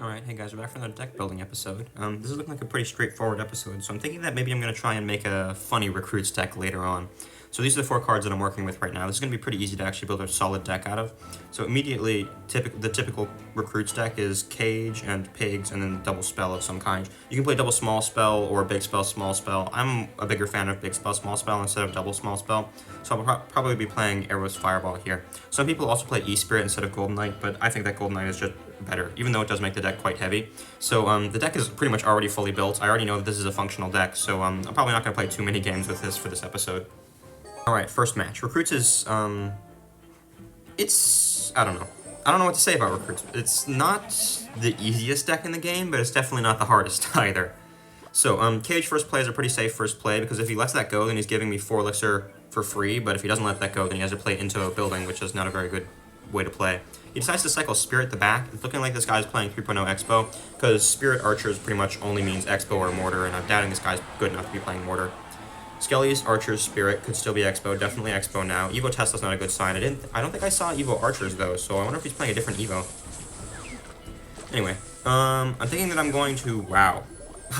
Alright, hey guys, we're back for another deck building episode. This is looking like a pretty straightforward episode, so I'm thinking that maybe I'm going to try and make a funny recruits deck later on. So these are the four cards that I'm working with right now. This is going to be pretty easy to actually build a solid deck out of. So immediately, the typical recruits deck is Cage and Pigs and then double spell of some kind. You can play double small spell or big spell, small spell. I'm a bigger fan of big spell, small spell instead of double small spell. So I'll probably be playing Arrow's Fireball here. Some people also play E-Spirit instead of Golden Knight, but I think that Golden Knight is just better, even though it does make the deck quite heavy. So the deck is pretty much already fully built. I already know that this is a functional deck, so I'm probably not going to play too many games with this for this episode. Alright, first match. Recruits is, it's, I don't know. I don't know what to say about Recruits. It's not the easiest deck in the game, but it's definitely not the hardest either. So, Cage first play is a pretty safe first play, because if he lets that go, then he's giving me 4 elixir for free, but if he doesn't let that go, then he has to play into a building, which is not a very good way to play. He decides to cycle Spirit the back. It's looking like this guy's playing 3.0 Expo, because Spirit Archers pretty much only means Expo or Mortar, and I'm doubting this guy's good enough to be playing Mortar. Skelly's Archers Spirit could still be Expo, definitely Expo now. Evo Tesla's not a good sign. I don't think I saw Evo Archers though, so I wonder if he's playing a different Evo. Anyway, I'm thinking that I'm going to, wow.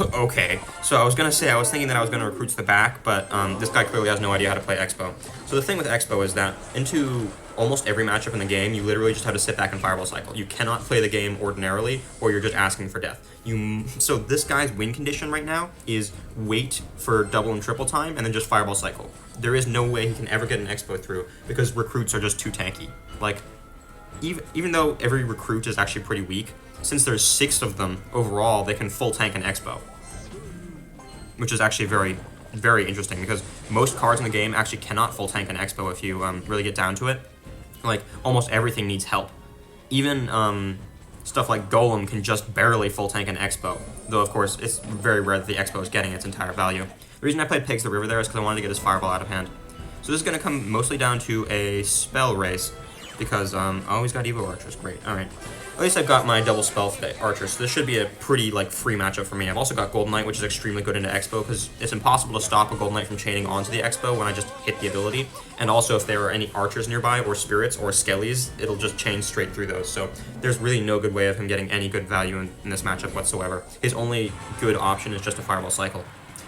Okay, so I was thinking that I was gonna recruit to the back, but this guy clearly has no idea how to play Expo. So the thing with Expo is that into almost every matchup in the game, you literally just have to sit back and Fireball cycle. You cannot play the game ordinarily, or you're just asking for death. So this guy's win condition right now is wait for double and triple time, and then just Fireball cycle. There is no way he can ever get an Expo through, because recruits are just too tanky. Like, even though every recruit is actually pretty weak, since there's 6 of them overall, they can full tank an Expo. Which is actually very, very interesting, because most cards in the game actually cannot full tank an Expo if you really get down to it. Like, almost everything needs help. Even stuff like Golem can just barely full tank an Expo, though of course it's very rare that the Expo is getting its entire value. The reason I played Pigs the River there is because I wanted to get his Fireball out of hand. So this is going to come mostly down to a spell race, because oh, he's got Evo Archers, great, alright. At least I've got my double spell for the Archers, so this should be a pretty, like, free matchup for me. I've also got Golden Knight, which is extremely good into Expo, because it's impossible to stop a Golden Knight from chaining onto the Expo when I just hit the ability. And also, if there are any Archers nearby, or Spirits, or Skellies, it'll just chain straight through those. So there's really no good way of him getting any good value in this matchup whatsoever. His only good option is just a Fireball cycle.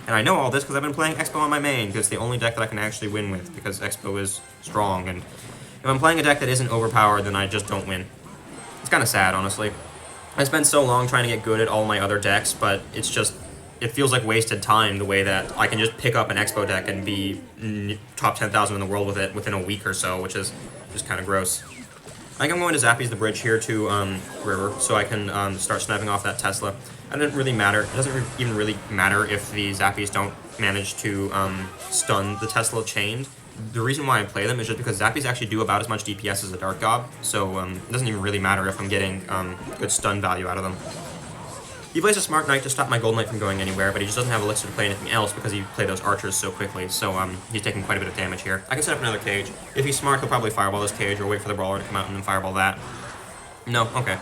And I know all this because I've been playing Expo on my main, because it's the only deck that I can actually win with, because Expo is strong, and if I'm playing a deck that isn't overpowered, then I just don't win. It's kind of sad, honestly. I spent so long trying to get good at all my other decks, but it's just, it feels like wasted time the way that I can just pick up an Expo deck and be top 10,000 in the world with it within a week or so, which is just kind of gross. I think I'm going to Zappy's the Bridge here to River, so I can start sniping off that Tesla. It doesn't really matter. It doesn't even really matter if the Zappies don't manage to stun the Tesla chained. The reason why I play them is just because Zappies actually do about as much DPS as a Dark Gob, so it doesn't even really matter if I'm getting good stun value out of them. He plays a Smart Knight to stop my Gold Knight from going anywhere, but he just doesn't have Elixir to play anything else because he played those Archers so quickly, so he's taking quite a bit of damage here. I can set up another Cage. If he's smart, he'll probably Fireball this Cage or wait for the Brawler to come out and then Fireball that. No? Okay.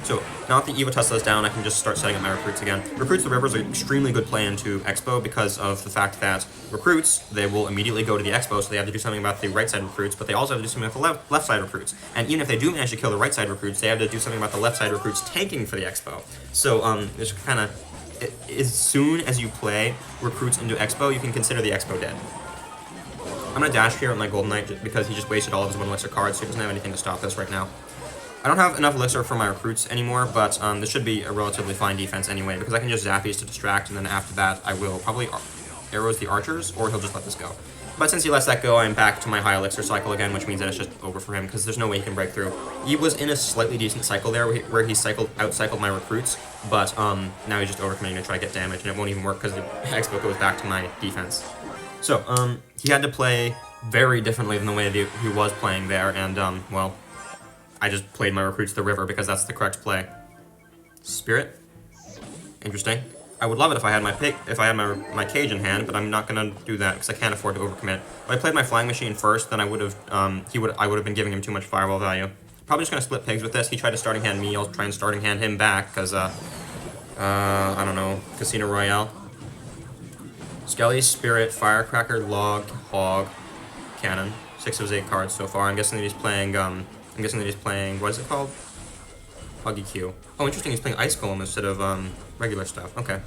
So, now that the Evo Tesla is down, I can just start setting up my Recruits again. Recruits the River is an extremely good play into Expo because of the fact that Recruits, they will immediately go to the Expo, so they have to do something about the right side Recruits, but they also have to do something about the left side Recruits. And even if they do manage to kill the right side Recruits, they have to do something about the left side Recruits tanking for the Expo. So, it's kind of, as soon as you play Recruits into Expo, you can consider the Expo dead. I'm going to dash here with my Golden Knight because he just wasted all of his 1 Elixir cards, so he doesn't have anything to stop this right now. I don't have enough Elixir for my Recruits anymore, but this should be a relatively fine defense anyway, because I can just Zappies to distract, and then after that I will probably Arrows the Archers, or he'll just let this go. But since he lets that go, I'm back to my high Elixir cycle again, which means that it's just over for him, because there's no way he can break through. He was in a slightly decent cycle there, where he out-cycled my Recruits, but now he's just overcommitting to try to get damage, and it won't even work because the Expo goes back to my defense. So, he had to play very differently than the way that he was playing there, and, well, I just played my Recruits to the River because that's the correct play. Spirit? Interesting. I would love it if I had my Cage in hand, but I'm not gonna do that because I can't afford to overcommit. If I played my Flying Machine first, then I would have been giving him too much Fireball value. Probably just gonna split Pigs with this. He tried to starting hand me. I'll try and starting hand him back because I don't know, Casino Royale. Skelly, Spirit, Firecracker, Log, Hog, Cannon. 6 of his 8 cards so far. I'm guessing that he's playing what is it called? Buggy Q. Oh, interesting, he's playing Ice Golem instead of regular stuff. Okay.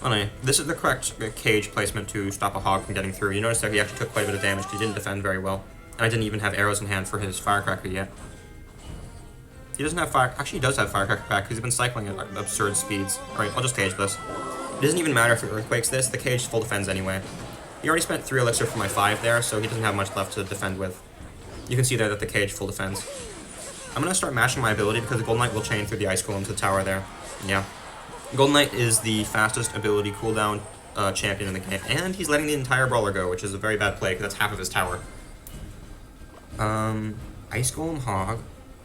Anyway, this is the correct cage placement to stop a hog from getting through. You notice that he actually took quite a bit of damage because he didn't defend very well. And I didn't even have arrows in hand for his Firecracker yet. He doesn't have fire. Actually, he does have Firecracker back because he's been cycling at absurd speeds. Alright, I'll just cage this. It doesn't even matter if it earthquakes this, the cage full defends anyway. He already spent 3 elixir for my 5 there, so he doesn't have much left to defend with. You can see there that the cage full defends. I'm gonna start mashing my ability because the Golden Knight will chain through the Ice Golem to the tower there. Yeah. Golden Knight is the fastest ability cooldown champion in the game, and he's letting the entire brawler go, which is a very bad play because that's half of his tower. Ice Golem Hog.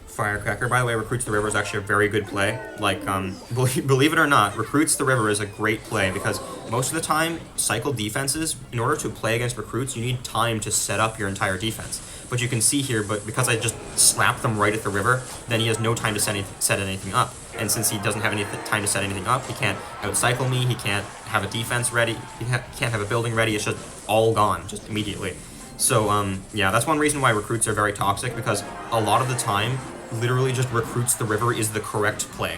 Firecracker. By the way, Recruits the River is actually a very good play. Like, believe it or not, Recruits the River is a great play because most of the time, cycle defenses, in order to play against Recruits, you need time to set up your entire defense. But you can see here, because I just slapped them right at the river, then he has no time to set anything up. And since he doesn't have any time to set anything up, he can't outcycle me, he can't have a defense ready, he can't have a building ready, it's just all gone, just immediately. So, yeah, that's one reason why Recruits are very toxic, because a lot of the time, literally just Recruits the River is the correct play.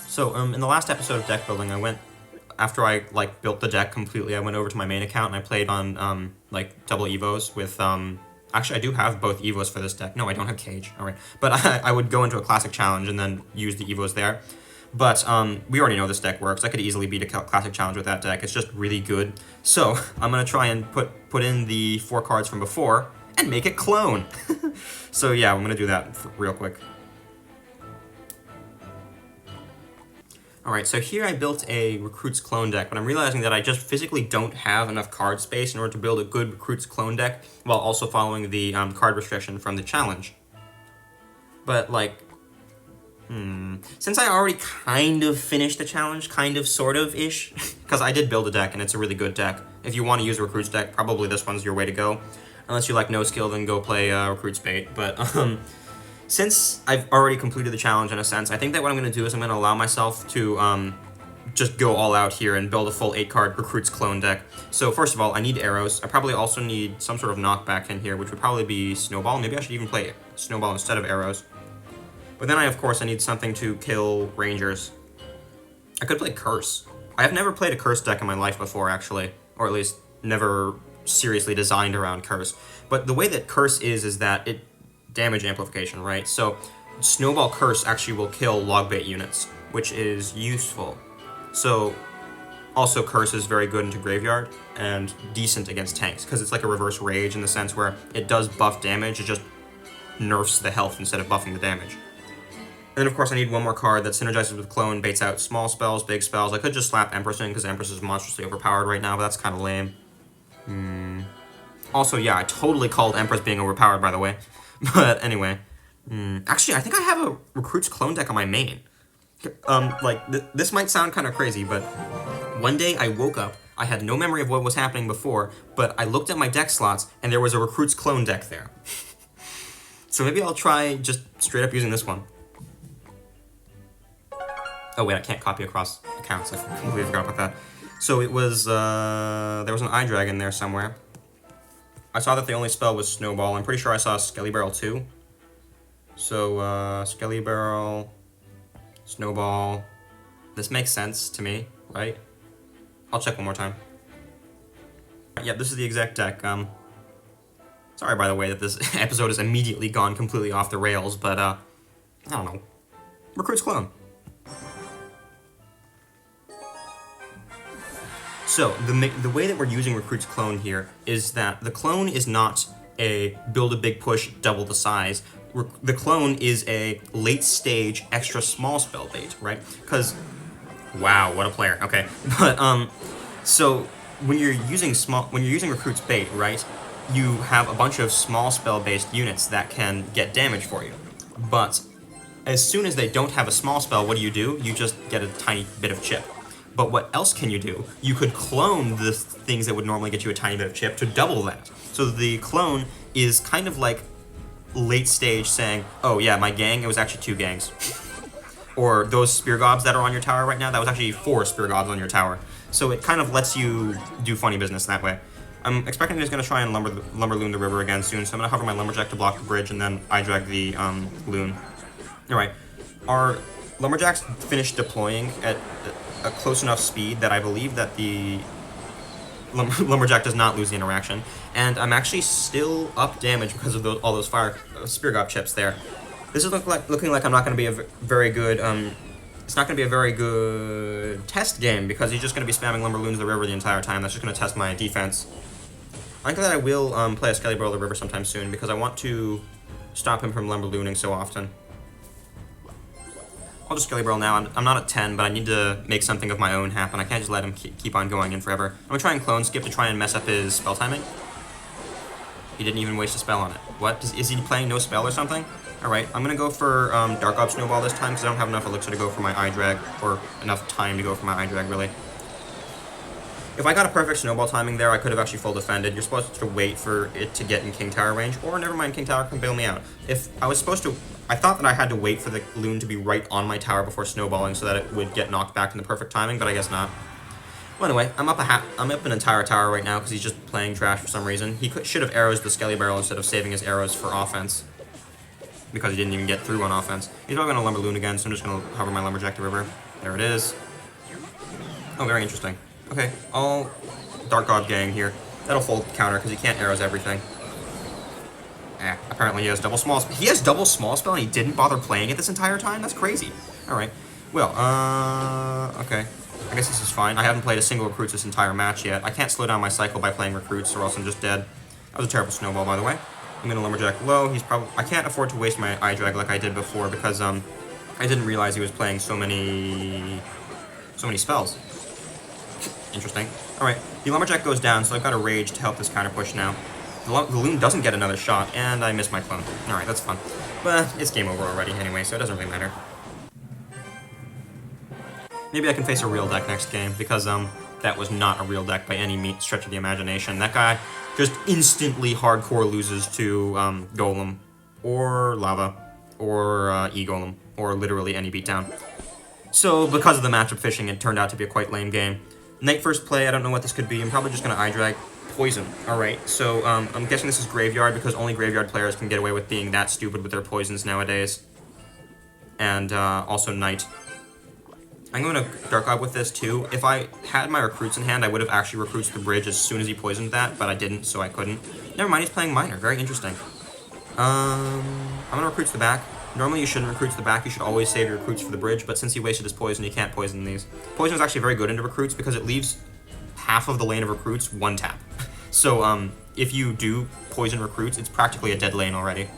So, in the last episode of deck building, I went, after I, like, built the deck completely, I went over to my main account and I played on, like, double Evos with, actually, I do have both Evos for this deck. No, I don't have Cage, alright. But I would go into a classic challenge and then use the Evos there. But, we already know this deck works. I could easily beat a classic challenge with that deck. It's just really good. So, I'm gonna try and put in the 4 cards from before and make it clone. So yeah, I'm gonna do that real quick. Alright, so here I built a Recruits clone deck, but I'm realizing that I just physically don't have enough card space in order to build a good Recruits clone deck, while also following the card restriction from the challenge. But, like, since I already kind of finished the challenge, kind of, sort of-ish, because I did build a deck, and it's a really good deck. If you want to use a Recruits deck, probably this one's your way to go. Unless you like no skill, then go play Recruits Bait. But since I've already completed the challenge in a sense, I think that what I'm going to do is I'm going to allow myself to just go all out here and build a full 8-card Recruits clone deck. So first of all, I need arrows. I probably also need some sort of knockback in here, which would probably be Snowball. Maybe I should even play Snowball instead of arrows. But then of course, I need something to kill Rangers. I could play Curse. I have never played a Curse deck in my life before, actually. Or at least never seriously designed around Curse. But the way that Curse is that it damage amplification, right? So Snowball Curse actually will kill Logbait units, which is useful. So also Curse is very good into Graveyard and decent against tanks, because it's like a reverse Rage in the sense where it does buff damage, it just nerfs the health instead of buffing the damage. And then of course I need one more card that synergizes with Clone, baits out small spells, big spells. I could just slap Empress in, because Empress is monstrously overpowered right now, but that's kind of lame. Also, yeah, I totally called Empress being overpowered, by the way. But anyway. Actually, I think I have a Recruits clone deck on my main. This might sound kind of crazy, but one day I woke up, I had no memory of what was happening before, but I looked at my deck slots, and there was a Recruits clone deck there. So maybe I'll try just straight up using this one. Oh wait, I can't copy across accounts, I completely forgot about that. So it was, there was an eye dragon there somewhere. I saw that the only spell was Snowball. I'm pretty sure I saw Skelly Barrel too. So, Skelly Barrel, Snowball. This makes sense to me, right? I'll check one more time. Yeah, this is the exact deck. Sorry, by the way, that this episode has immediately gone completely off the rails, but, I don't know. Recruits clone. So, the way that we're using Recruits clone here is that the clone is not a build a big push, double the size. The clone is a late stage extra small spell bait, right? Because, wow, what a player. Okay, but so when you're using Recruits bait, right? You have a bunch of small spell based units that can get damage for you, but as soon as they don't have a small spell, what do? You just get a tiny bit of chip. But what else can you do? You could clone the things that would normally get you a tiny bit of chip to double that. So the clone is kind of like late stage saying, oh yeah, my gang, it was actually 2 gangs. Or those spear gobs that are on your tower right now, that was actually 4 spear gobs on your tower. So it kind of lets you do funny business that way. I'm expecting he's going to try and lumber loon the river again soon, so I'm going to hover my lumberjack to block the bridge, and then I drag the loon. Alright, our Lumberjacks finished deploying at a close enough speed that I believe that the Lumberjack does not lose the interaction, and I'm actually still up damage because of all those fire Spear Gob chips there. This is looking like I'm not going to be a very good, it's not going to be a very good test game because he's just going to be spamming Lumberloons the river the entire time. That's just going to test my defense. I think that I will play a Skelly Burrow the river sometime soon because I want to stop him from Lumberlooning so often. I'll just Skelly Burrow now. I'm not at 10, but I need to make something of my own happen. I can't just let him keep on going in forever. I'm going to try and clone skip to try and mess up his spell timing. He didn't even waste a spell on it. What? Is he playing no spell or something? Alright, I'm going to go for Dark Ob Snowball this time because I don't have enough elixir to go for my eye drag, or enough time to go for my eye drag, really. If I got a perfect snowball timing there, I could have actually full defended. You're supposed to wait for it to get in King Tower range, or never mind, King Tower can bail me out. If I was supposed to, I thought that I had to wait for the loon to be right on my tower before snowballing so that it would get knocked back in the perfect timing, but I guess not. Well, anyway, I'm up an entire tower right now because he's just playing trash for some reason. He should have arrows the Skelly Barrel instead of saving his arrows for offense, because he didn't even get through on offense. He's probably going to Lumberloon again, so I'm just going to hover my Lumberjack the river. There it is. Oh, very interesting. Okay, I'll Dark God Gang here. That'll fold counter because he can't arrows everything. Apparently he has double small spell. He has double small spell and he didn't bother playing it this entire time? That's crazy. Alright. Well, okay. I guess this is fine. I haven't played a single recruits this entire match yet. I can't slow down my cycle by playing recruits or else I'm just dead. That was a terrible snowball, by the way. I'm gonna Lumberjack low. I can't afford to waste my eye drag like I did before because I didn't realize he was playing so many spells. Interesting. Alright, the Lumberjack goes down, so I've got a Rage to help this counter push now. The loon doesn't get another shot, and I missed my clone. Alright, that's fun. But it's game over already anyway, so it doesn't really matter. Maybe I can face a real deck next game, because that was not a real deck by any stretch of the imagination. That guy just instantly hardcore loses to Golem, or Lava, or E-Golem, or literally any beatdown. So, because of the matchup fishing, it turned out to be a quite lame game. Night first play, I don't know what this could be. I'm probably just going to eye drag poison. Alright, so I'm guessing this is Graveyard because only Graveyard players can get away with being that stupid with their poisons nowadays. And also Night. I'm going to Dark Ob with this too. If I had my recruits in hand, I would have actually recruits the bridge as soon as he poisoned that, but I didn't, so I couldn't. Never mind, he's playing Miner. Very interesting. I'm going to recruits the back. Normally you shouldn't recruits the back, you should always save your recruits for the bridge, but since he wasted his poison, he can't poison these. Poison is actually very good into recruits because it leaves half of the lane of recruits one tap. So, if you do poison recruits, it's practically a dead lane already.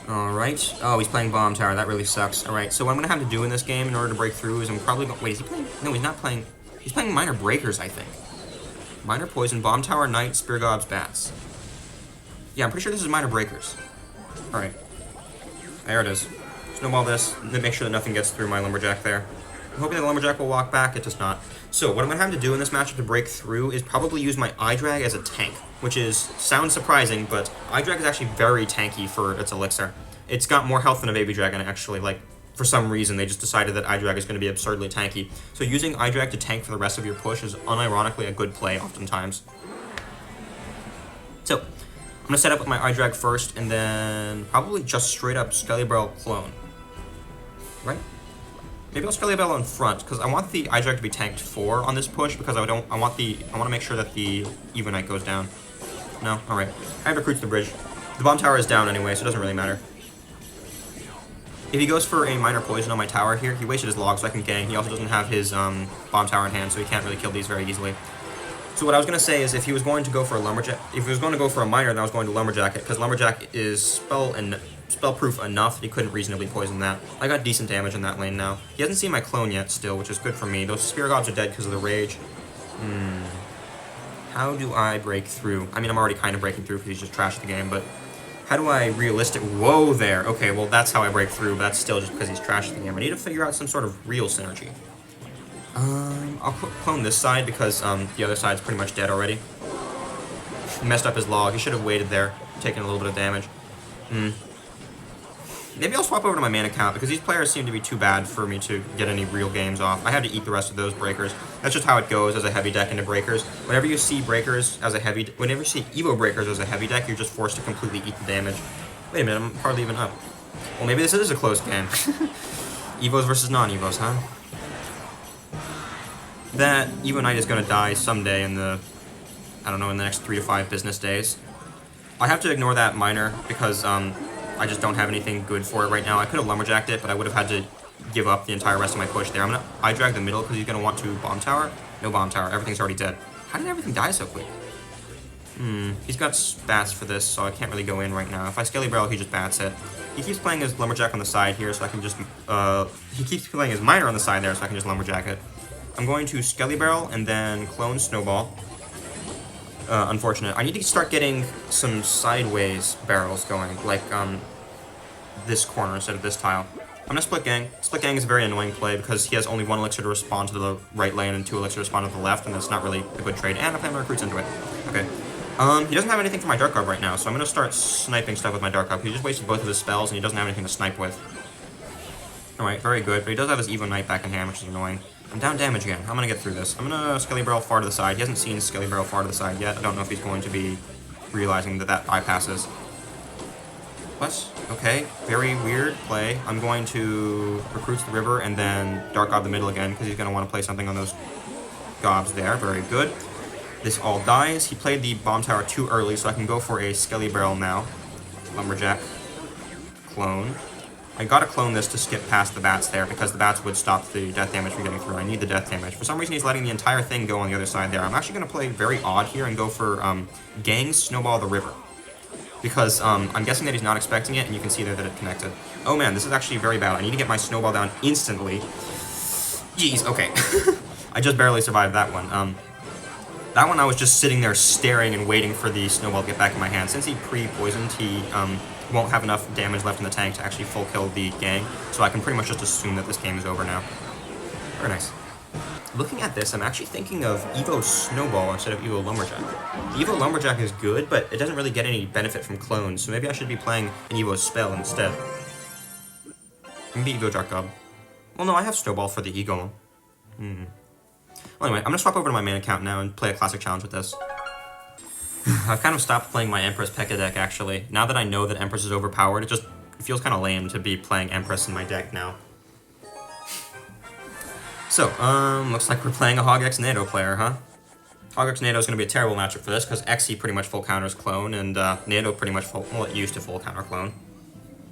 Alright. Oh, he's playing Bomb Tower, that really sucks. Alright, so what I'm going to have to do in this game in order to break through is I'm probably going... Wait, is he playing... No, he's not playing... He's playing Minor Breakers, I think. Minor Poison, Bomb Tower, Knight, Spear Gobs, Bats. Yeah, I'm pretty sure this is Minor Breakers. Alright. There it is. Snowball this, and then make sure that nothing gets through my Lumberjack there. I'm hoping the Lumberjack will walk back, it does not. So, what I'm going to have to do in this matchup to break through is probably use my eye drag as a tank, which sounds surprising, but eye drag is actually very tanky for its elixir. It's got more health than a baby dragon, actually. Like, for some reason, they just decided that eye drag is going to be absurdly tanky. So using eye drag to tank for the rest of your push is unironically a good play oftentimes. So, I'm going to set up with my eye drag first, and then probably just straight up Skelly Barrel clone. Right? Maybe I'll Skelly Barrel in front, because I want the eye drag to be tanked 4 on this push, because I want to make sure that the Evo Knight goes down. No? Alright. I have recruits the bridge. The Bomb Tower is down anyway, so it doesn't really matter. If he goes for a Minor Poison on my tower here, he wasted his log, so I can gang. He also doesn't have his Bomb Tower in hand, so he can't really kill these very easily. So what I was going to say is if he was going to go for a Lumberjack, if he was going to go for a Miner, then I was going to Lumberjack it, because Lumberjack is spell-proof enough that he couldn't reasonably poison that. I got decent damage in that lane now. He hasn't seen my clone yet still, which is good for me. Those Spear Gobs are dead because of the Rage. How do I break through? I mean, I'm already kind of breaking through because he's just trashed the game, but how do I realistic? Whoa there. Okay, well, that's how I break through, but that's still just because he's trashed the game. I need to figure out some sort of real synergy. I'll clone this side because the other side's pretty much dead already. He messed up his log. He should have waited there, taken a little bit of damage. Maybe I'll swap over to my main account because these players seem to be too bad for me to get any real games off. I have to eat the rest of those breakers. That's just how it goes as a heavy deck into breakers. Whenever you see breakers as a heavy, whenever you see Evo breakers as a heavy deck, you're just forced to completely eat the damage. Wait a minute, I'm hardly even up. Well, maybe this is a close game. Evos versus non-Evos, huh? That Evo Knight is going to die someday in the, I don't know, in the next 3 to 5 business days. I have to ignore that minor because I just don't have anything good for it right now. I could have lumberjacked it, but I would have had to give up the entire rest of my push there. I'm going to I-drag the middle because he's going to want to bomb tower. No bomb tower. Everything's already dead. How did everything die so quick? He's got spats for this, so I can't really go in right now. If I Skelly Barrel, he just bats it. He keeps playing his lumberjack on the side here, so I can just, he keeps playing his minor on the side there, so I can just lumberjack it. I'm going to Skelly Barrel and then clone Snowball. Unfortunate. I need to start getting some sideways barrels going, like, this corner instead of this tile. I'm gonna split gang. Split gang is a very annoying play because he has only 1 elixir to respond to the right lane and 2 elixir to respond to the left, and that's not really a good trade. And I play my recruits into it. Okay. He doesn't have anything for my Dark Orb right now, so I'm gonna start sniping stuff with my Dark Orb. He just wasted both of his spells, and he doesn't have anything to snipe with. Alright, very good, but he does have his Evo Knight back in hand, which is annoying. I'm down damage again. I'm gonna get through this. I'm gonna Skelly Barrel far to the side. He hasn't seen Skelly Barrel far to the side yet. I don't know if he's going to be realizing that that bypasses. What? Okay, very weird play. I'm going to Recruits the river and then Dark Gob the middle again, because he's going to want to play something on those gobs there. Very good. This all dies. He played the bomb tower too early, so I can go for a Skelly Barrel now. Lumberjack. Clone. I gotta clone this to skip past the bats there, because the bats would stop the death damage from getting through. I need the death damage. For some reason, he's letting the entire thing go on the other side there. I'm actually going to play very odd here and go for Gang Snowball the river. Because I'm guessing that he's not expecting it, and you can see there that it connected. Oh man, this is actually very bad. I need to get my Snowball down instantly. Jeez, okay. I just barely survived that one. That one I was just sitting there staring and waiting for the Snowball to get back in my hand. Since he pre-poisoned, he won't have enough damage left in the tank to actually full kill the gang, so I can pretty much just assume that this game is over now. Very nice. Looking at this, I'm actually thinking of Evo Snowball instead of Evo Lumberjack. The Evo Lumberjack is good, but it doesn't really get any benefit from clones, so maybe I should be playing an Evo Spell instead. Maybe Evo Dark Gob. Well, no, I have Snowball for the Eagle. Well, anyway, I'm going to swap over to my main account now and play a classic challenge with this. I've kind of stopped playing my Empress P.E.K.K.A deck, actually. Now that I know that Empress is overpowered, it feels kind of lame to be playing Empress in my deck now. So, looks like we're playing a Hog-X NATO player, huh? Hog-X NATO is going to be a terrible matchup for this, because Xe pretty much full counters clone, and NATO pretty much full, well, it used to full counter clone.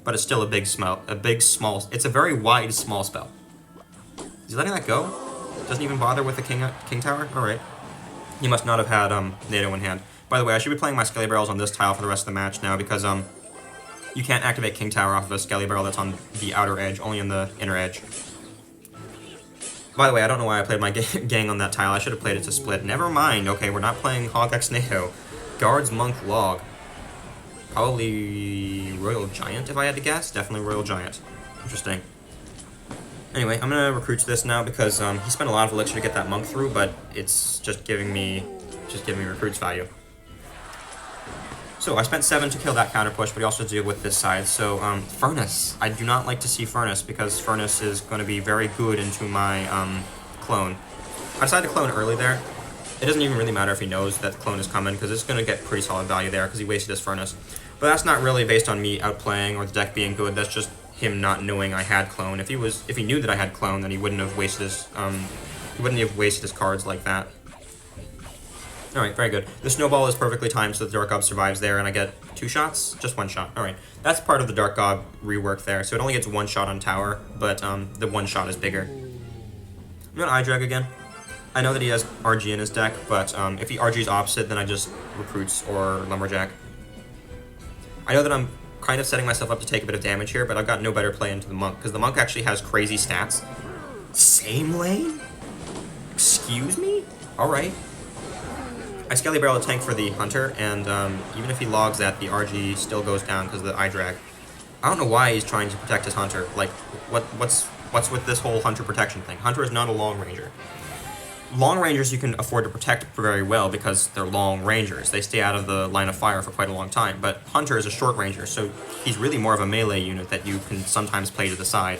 But it's still it's a very wide, small spell. Is he letting that go? Doesn't even bother with the King Tower? Alright. He must not have had, NATO in hand. By the way, I should be playing my Skelly Barrels on this tile for the rest of the match now, because, you can't activate King Tower off of a Skelly Barrel that's on the outer edge, only on the inner edge. By the way, I don't know why I played my gang on that tile. I should have played it to split. Never mind. Okay, we're not playing Hog-X NATO. Guards, Monk, Log. Probably Royal Giant, if I had to guess. Definitely Royal Giant. Interesting. Anyway, I'm going to recruit to this now because he spent a lot of elixir to get that Monk through, but it's just giving me recruits value. So I spent 7 to kill that counter push, but he also deal with this side. So Furnace, I do not like to see Furnace because Furnace is going to be very good into my clone. I decided to clone early there. It doesn't even really matter if he knows that the clone is coming because it's going to get pretty solid value there because he wasted his Furnace. But that's not really based on me outplaying or the deck being good. That's just him not knowing I had clone. If he knew that I had clone, then he wouldn't have wasted his cards like that. Alright, very good. The Snowball is perfectly timed so the Dark Gob survives there, and I get 2 shots? Just 1 shot. Alright, that's part of the Dark Gob rework there, so it only gets 1 shot on tower, but the 1 shot is bigger. I'm going to I-drag again. I know that he has RG in his deck, but if he RG's opposite, then I just Recruits or Lumberjack. I know that I'm kind of setting myself up to take a bit of damage here, but I've got no better play into the Monk, because the Monk actually has crazy stats. Same lane? Excuse me? Alright. I Skelly Barrel the tank for the Hunter, and even if he logs that, the RG still goes down because of the I-drag. I don't know why he's trying to protect his Hunter. Like, what's with this whole Hunter protection thing? Hunter is not a Long Ranger. Long Rangers you can afford to protect very well because they're Long Rangers. They stay out of the line of fire for quite a long time, but Hunter is a Short Ranger, so he's really more of a melee unit that you can sometimes play to the side.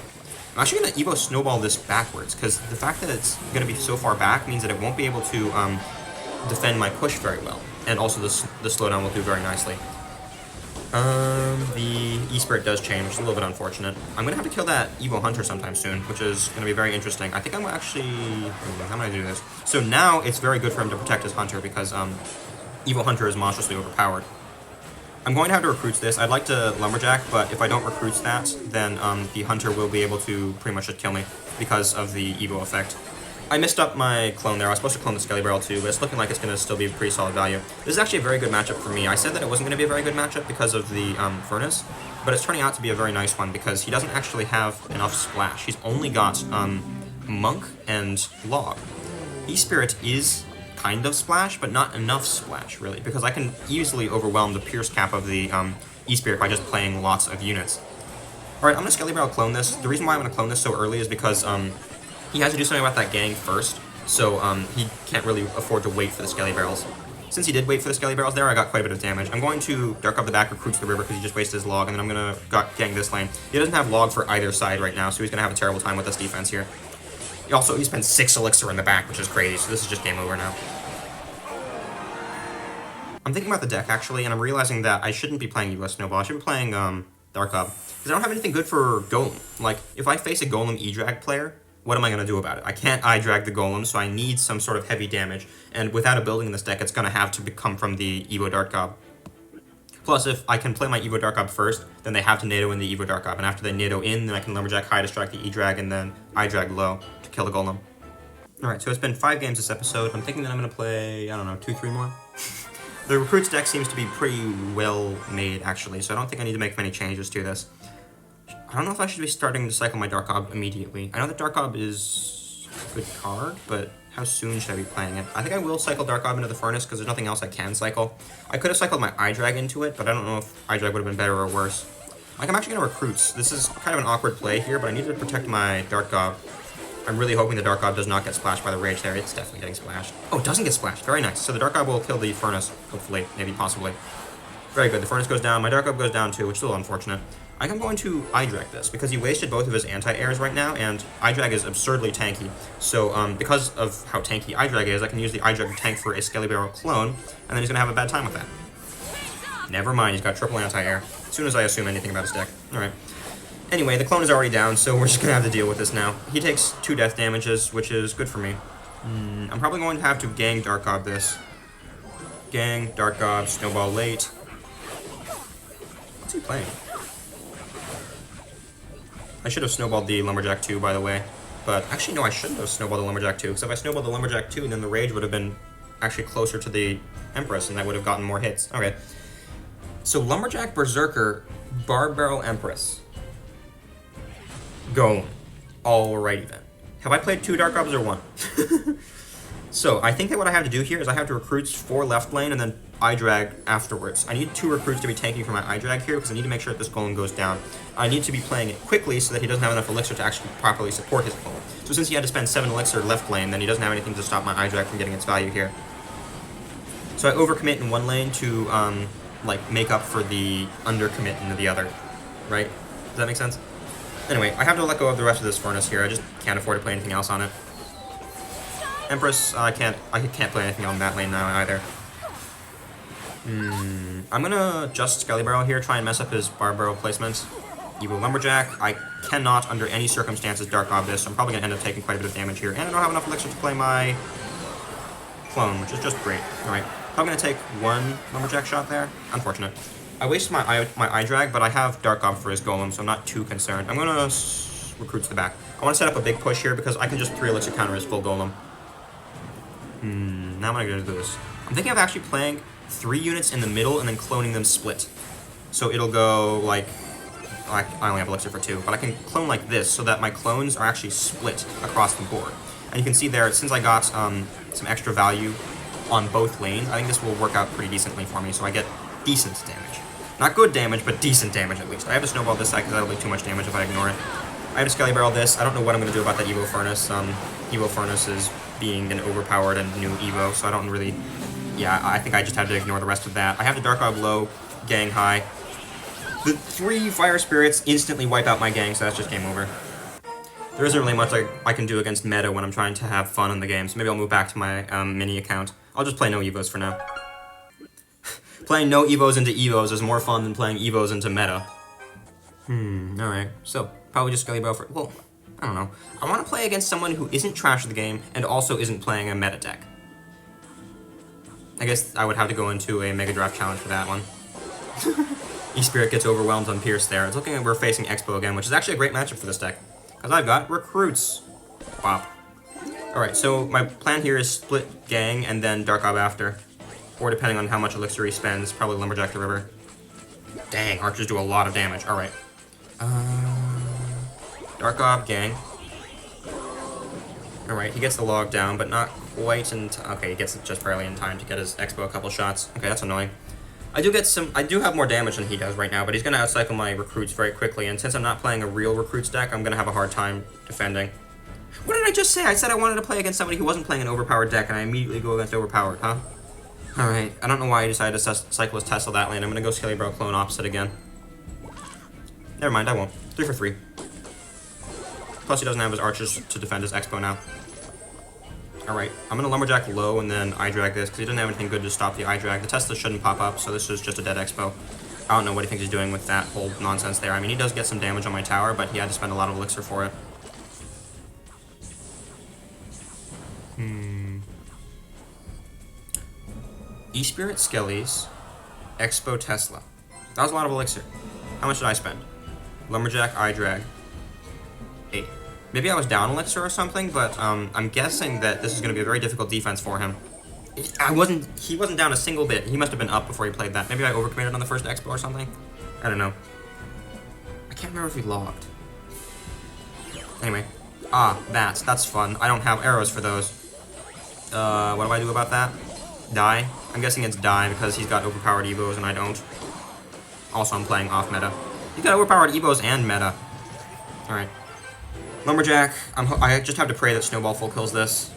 I'm actually going to Evo Snowball this backwards, because the fact that it's going to be so far back means that it won't be able to defend my push very well, and also the slowdown will do very nicely. The E-Spirit does change, which is a little bit unfortunate. I'm gonna have to kill that Evo Hunter sometime soon, which is gonna be very interesting. I think I'm actually... How am I gonna do this? So now it's very good for him to protect his Hunter because, Evo Hunter is monstrously overpowered. I'm going to have to recruit this. I'd like to Lumberjack, but if I don't recruit that, then, the Hunter will be able to pretty much just kill me because of the Evo effect. I missed up my clone there. I was supposed to clone the Skelly Barrel too, but it's looking like it's going to still be pretty solid value. This is actually a very good matchup for me. I said that it wasn't going to be a very good matchup because of the Furnace, but it's turning out to be a very nice one because he doesn't actually have enough splash. He's only got Monk and Log. E-Spirit is kind of splash, but not enough splash, really, because I can easily overwhelm the Pierce cap of the E-Spirit by just playing lots of units. Alright, I'm going to Skelly Barrel clone this. The reason why I'm going to clone this so early is because he has to do something about that gang first, so he can't really afford to wait for the Skelly Barrels. Since he did wait for the Skelly Barrels there, I got quite a bit of damage. I'm going to Dark up the back, recruits the river because he just wasted his Log, and then I'm going to gang this lane. He doesn't have Log for either side right now, so he's going to have a terrible time with this defense here. Also, he spent 6 Elixir in the back, which is crazy, so this is just game over now. I'm thinking about the deck, actually, and I'm realizing that I shouldn't be playing Evo Snowball. I should be playing Dark Up, because I don't have anything good for Golem. Like, if I face a Golem E-Drag player, what am I going to do about it? I can't I-drag the Golem, so I need some sort of heavy damage, and without a building in this deck, it's going to have to come from the Evo Dark Gob. Plus, if I can play my Evo Dark Gob first, then they have to NATO in the Evo Dark Gob, and after they NATO in, then I can Lumberjack high, distract the E-Drag, and then I-drag low to kill the Golem. Alright, so it's been 5 games this episode. I'm thinking that I'm going to play, I don't know, 2-3 more? The Recruits deck seems to be pretty well made, actually, so I don't think I need to make many changes to this. I don't know if I should be starting to cycle my Dark Gob immediately. I know that Dark Gob is a good card, but how soon should I be playing it? I think I will cycle Dark Gob into the Furnace, because there's nothing else I can cycle. I could have cycled my I-Drag into it, but I don't know if I-Drag would have been better or worse. Like, I'm actually going to Recruits. This is kind of an awkward play here, but I need to protect my Dark Gob. I'm really hoping the Dark Gob does not get splashed by the Rage there. It's definitely getting splashed. Oh, it doesn't get splashed. Very nice. So the Dark Gob will kill the Furnace, hopefully, maybe, possibly. Very good. The Furnace goes down. My Dark Gob goes down too, which is a little unfortunate. I think I'm going to I-Drag this, because he wasted both of his anti-airs right now, and I-Drag is absurdly tanky. So, because of how tanky I-Drag is, I can use the I-Drag to tank for a Skelly Barrel clone, and then he's going to have a bad time with that. Never mind, he's got triple anti-air. As soon as I assume anything about his deck. Alright. Anyway, the clone is already down, so we're just going to have to deal with this now. He takes 2 death damages, which is good for me. I'm probably going to have to gang Dark Gob this. Gang, Dark Gob, Snowball late. What's he playing? I should have snowballed the Lumberjack 2, by the way. But, actually, no, I shouldn't have snowballed the Lumberjack 2, because if I snowballed the Lumberjack 2, then the Rage would have been actually closer to the Empress, and I would have gotten more hits. Okay. So, Lumberjack, Berserker, Barb Barrel, Empress. Go. Alrighty then. Have I played 2 Dark Gobs or 1? So, I think that what I have to do here is I have to recruit 4 left lane and then I-Drag afterwards. I need 2 recruits to be tanking for my I-Drag here because I need to make sure that this golem goes down. I need to be playing it quickly so that he doesn't have enough elixir to actually properly support his golem. So since he had to spend 7 elixir left lane, then he doesn't have anything to stop my I-Drag from getting its value here. So I overcommit in one lane to, like, make up for the undercommit in the other. Right? Does that make sense? Anyway, I have to let go of the rest of this Furnace here. I just can't afford to play anything else on it. Empress, I can't play anything on that lane now either. I'm gonna just Skelly Barrel here, try and mess up his Barb Barrel placement. Evo Lumberjack. I cannot, under any circumstances, Dark Gob this, so I'm probably gonna end up taking quite a bit of damage here. And I don't have enough elixir to play my clone, which is just great. Alright, I'm gonna take 1 Lumberjack shot there. Unfortunate. I wasted my I-Drag, but I have Dark Gob for his golem, so I'm not too concerned. I'm gonna recruit to the back. I want to set up a big push here because I can just 3 elixir counter his full golem. Now I'm gonna do this. I'm thinking of actually playing 3 units in the middle and then cloning them split. So it'll go like, I only have elixir for 2, but I can clone like this so that my clones are actually split across the board. And you can see there, since I got some extra value on both lanes, I think this will work out pretty decently for me. So I get decent damage. Not good damage, but decent damage at least. I have to snowball this side because that'll be too much damage if I ignore it. I have to Skelly Barrel this. I don't know what I'm going to do about that Evo Furnace. Evo Furnace is being an overpowered and new Evo, so I don't really... Yeah, I think I just have to ignore the rest of that. I have the Dark Gob low, gang high. The 3 Fire Spirits instantly wipe out my gang, so that's just game over. There isn't really much I can do against meta when I'm trying to have fun in the game, so maybe I'll move back to my mini account. I'll just play no Evos for now. Playing no Evos into Evos is more fun than playing Evos into meta. Alright. So, probably just Skelly Bro for... Well, I don't know. I want to play against someone who isn't trash at the game and also isn't playing a meta deck. I guess I would have to go into a Mega Draft challenge for that one. E-Spirit gets overwhelmed on Pierce there. It's looking like we're facing Expo again, which is actually a great matchup for this deck. Because I've got Recruits. Wow. Alright, so my plan here is split Gang and then Dark Ob after. Or depending on how much Elixir he spends, probably Lumberjack the River. Dang, Archers do a lot of damage. Alright. Dark Ob, Gang. Alright, he gets the log down, but not quite in time. Okay, he gets it just barely in time to get his Expo a couple shots. Okay, that's annoying. I do have more damage than he does right now, but he's going to outcycle my Recruits very quickly, and since I'm not playing a real Recruits deck, I'm going to have a hard time defending. What did I just say? I said I wanted to play against somebody who wasn't playing an overpowered deck, and I immediately go against overpowered, huh? Alright, I don't know why I decided to cycle his Tesla that lane. I'm going to go Skelly Bro clone opposite again. Never mind, I won't. 3 for 3. Plus he doesn't have his Archers to defend his Expo now. Alright, I'm going to Lumberjack low and then I-drag this, because he doesn't have anything good to stop the I-drag. The Tesla shouldn't pop up, so this is just a dead Expo. I don't know what he thinks he's doing with that whole nonsense there. I mean, he does get some damage on my tower, but he had to spend a lot of Elixir for it. E-Spirit Skellies, Expo Tesla. That was a lot of Elixir. How much did I spend? Lumberjack, I-drag. 8. Maybe I was down Elixir or something, but I'm guessing that this is going to be a very difficult defense for him. He wasn't down a single bit. He must have been up before he played that. Maybe I overcommitted on the first Expo or something? I don't know. I can't remember if he logged. Anyway. That's fun. I don't have arrows for those. What do I do about that? Die? I'm guessing it's die because he's got overpowered Evos and I don't. Also, I'm playing off meta. He's got overpowered Evos and meta. Alright. Lumberjack, I just have to pray that Snowball full kills this.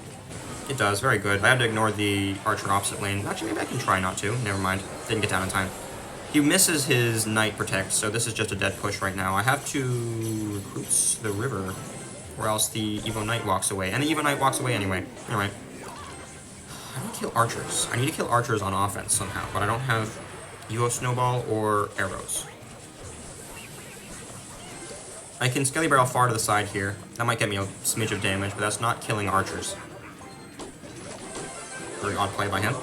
It does, very good. I have to ignore the Archer opposite lane. Actually, maybe I can try not to. Never mind. Didn't get down in time. He misses his Knight Protect, so this is just a dead push right now. I have to recruit the river, or else the Evo Knight walks away. And the Evo Knight walks away anyway. Alright. I don't kill Archers. I need to kill Archers on offense somehow, but I don't have Evo Snowball or arrows. I can Skelly Barrel far to the side here. That might get me a smidge of damage, but that's not killing Archers. Very odd play by him.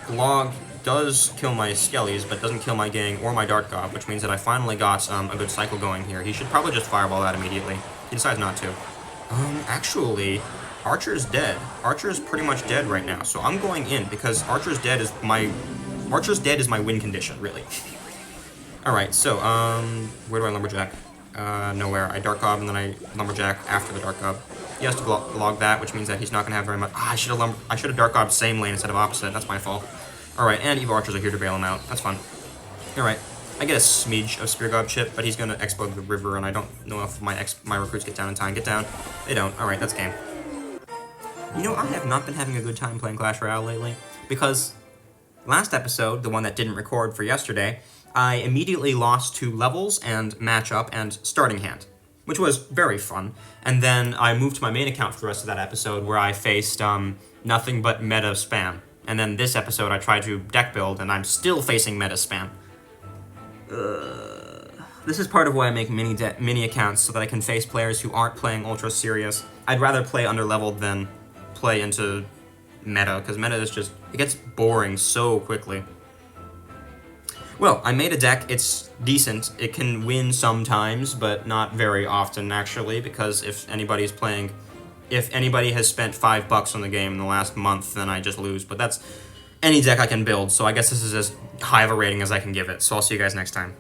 Log does kill my Skellies, but doesn't kill my Gang or my Dart Gob, which means that I finally got a good cycle going here. He should probably just Fireball that immediately. He decides not to. Actually, Archer's dead. Archer's pretty much dead right now, so I'm going in, because Archer's dead is my win condition, really. Alright, so, where do I Lumberjack? Nowhere. I Dark Gob and then I Lumberjack after the Dark Gob. He has to log that, which means that he's not going to have very much... I should have Dark Gob same lane instead of opposite. That's my fault. Alright, and Evo Archers are here to bail him out. That's fun. Alright. I get a smidge of Spear Gob chip, but he's going to explode the river, and I don't know if my recruits get down in time. Get down. They don't. Alright, that's game. You know, I have not been having a good time playing Clash Royale lately, because last episode, the one that didn't record for yesterday, I immediately lost to levels and matchup and starting hand, which was very fun. And then I moved to my main account for the rest of that episode, where I faced nothing but meta spam. And then this episode I tried to deck build, and I'm still facing meta spam. This is part of why I make mini accounts, so that I can face players who aren't playing ultra serious. I'd rather play underleveled than play into meta, because meta is just, it gets boring so quickly. Well, I made a deck. It's decent. It can win sometimes, but not very often, actually, because if anybody has spent $5 on the game in the last month, then I just lose. But that's any deck I can build, so I guess this is as high of a rating as I can give it. So I'll see you guys next time.